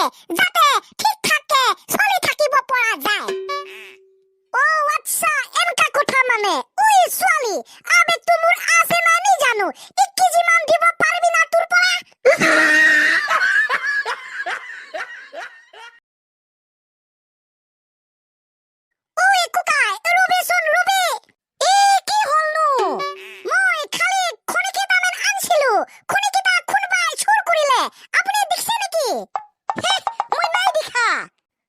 লাগে যাতে ঠিক থাকে চলি থাকিব পৰা যায় ও আচ্ছা এনেকা কথা মানে ওই ছোৱালী আবেগটো মোৰ আছে না নি জানো 1 কেজি মান দিব পাৰবি না তোৰ পৰা ওই কুকাই রুবিসন রুবি এ কি হলনো মই খালি খনিকেটা মান আনছিলো খনিকেটা খুনবাই চুর করিলে আপনি দেখছে নাকি হে মই নাই দেখা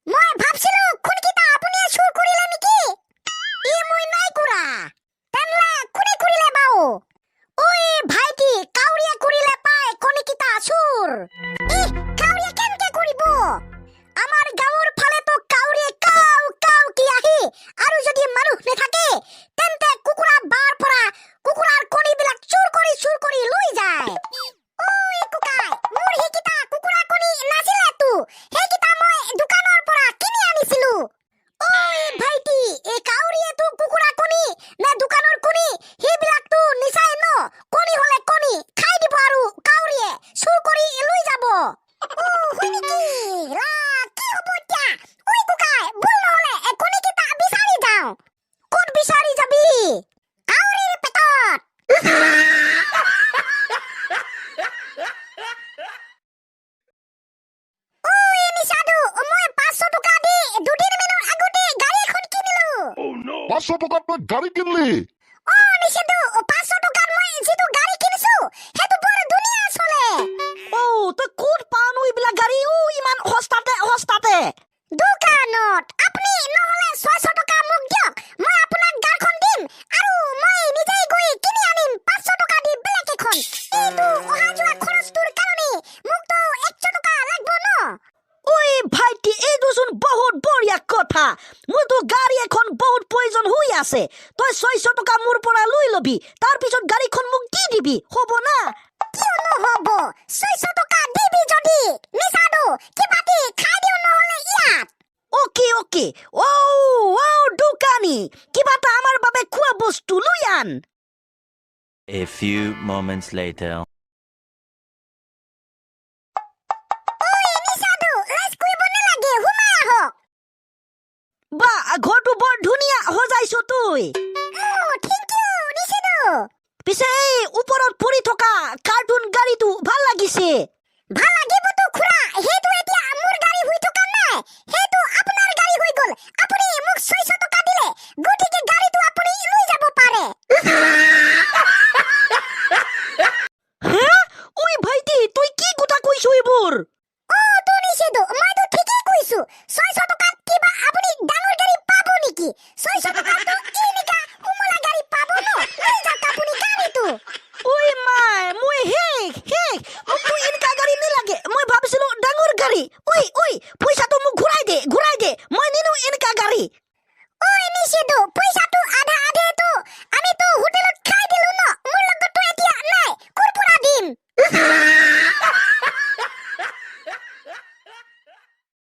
মই ভাবছিলো খনিকেটা আপনি চুর করিলে নাকি ই মই নাই করা তেনলা কোনে করিলে বাও ওই ভাইটি কাউরিয়া করিলে পায় খনিকেটা চুর ই কাউরিয়া কেনকে করিব আমার গাঁৱৰ ফালে তো কাউৰিয়ে কাউ কাউ কি আহি আৰু যদি মানুহ নেথাকে তেন্তে কুকুৰা বাৰ পৰা কুকুৰাৰ কণীবিলাক চুৰ কৰি লৈ যায় ওই কুকাই মোৰ হেকিটা কুকুৰা কণী নাছিলে তো হেকিটা মই দোকানৰ পৰা কিনি আনিছিলো ওই ভাইটি এই কাউৰিয়ে তো কুকুৰা কণী নে দোকানৰ কণী হেবিলাক তো নিচাই ন কণী হলে কণী খাই দিব আৰু কাউৰিয়ে চুৰ কৰি লৈ যাব ও হয় নেকি লা কি হব এতিয়া ওই কুকাই ভুল নহলে কণীকেইটা বিচাৰি যাও ক'ত বিচাৰি যাবি কাউৰীৰ পেটত ওই নিচাদু মই 500 টকা দি দুদিন মানৰ আগতে গাড়ী এখন কিনিলো 500 টকাত তই গাড়ী কিনলি ও নিচাদু 500 টকাত মই যিটো গাড়ী কিনিছো সেইটো বৰ ধুনীয়া চলে ও তই ক'ত পানো এইবিলাক গাড়ী ও ইমান হস্তাতে দোকানত আপুনি নহলে 600 টকা মোক দিয়ক মই আপোনাক গাড়ীখন দিম আৰু মই নিজেই গৈ কিনি আনিম 500 টকা দি বেলেগ এখন এইটো অহা যোৱা খৰচটোৰ কাৰণে মোক তো 100 টকা লাগব ন ওই ভাইটি এইটোচোন বহুত বঢ়িয়া কথা মোৰতো গাড়ী এখন বহুত প্ৰয়োজন হৈ আছে তই 600 টকা মোৰ পৰা লৈ লবি তাৰ পিছত গাড়ীখন মোক দি দিবি হ'ব না কিয় নহব 600 টকা দিবি যদি নিচাদু কিবাটি খাই দিও নহলে ইয়াত ওকে ও দোকানী কিবা এটা আমাৰ বাবে খোৱা বস্তু লৈ আন A few moments later. ওই নিচাদু লাজ কৰিব নালাগে হুমাই আহক বা ঘৰটো বৰ ধুনীয়া সজাইছ তুই ও থ্যাংক ইউ নিচাদু পিছে এই ওপৰত পৰি থকা কাৰ্টুন গাড়ীটো ভাল লাগিছে ভাল লাগিবতো খুৰা হেতু এতিয়া মোৰ গাড়ী হৈ থকা নাই হেতু আপোনাৰ গাড়ী হৈ গল আপুনি মোক 600 টকা দিলে গতিকে গাড়ীটো আপুনি লৈ যাব পাৰে হে ওই ভাইটি তুই কি কথা কৈছ এইবোৰ ও তো নিছেদু মইতো ঠিকই কৈছো 600 টকাত কিবা আপুনি ডাঙৰ গাড়ী পাব নেকি 600 টকাত এনেকা উমলা গাড়ী পাব ন লৈ যাওক আপুনি গাড়ীটো ওই মাই মই হেক মোক এনেকা গাড়ী নালাগে মই ভাবিছিলো ডাঙৰ গাড়ী ওই পইচাটো মোক ঘূৰাই দে মই নিনো এনেকা গাড়ী ওই নিছেদু পইচাটো আধা আধেটো আমি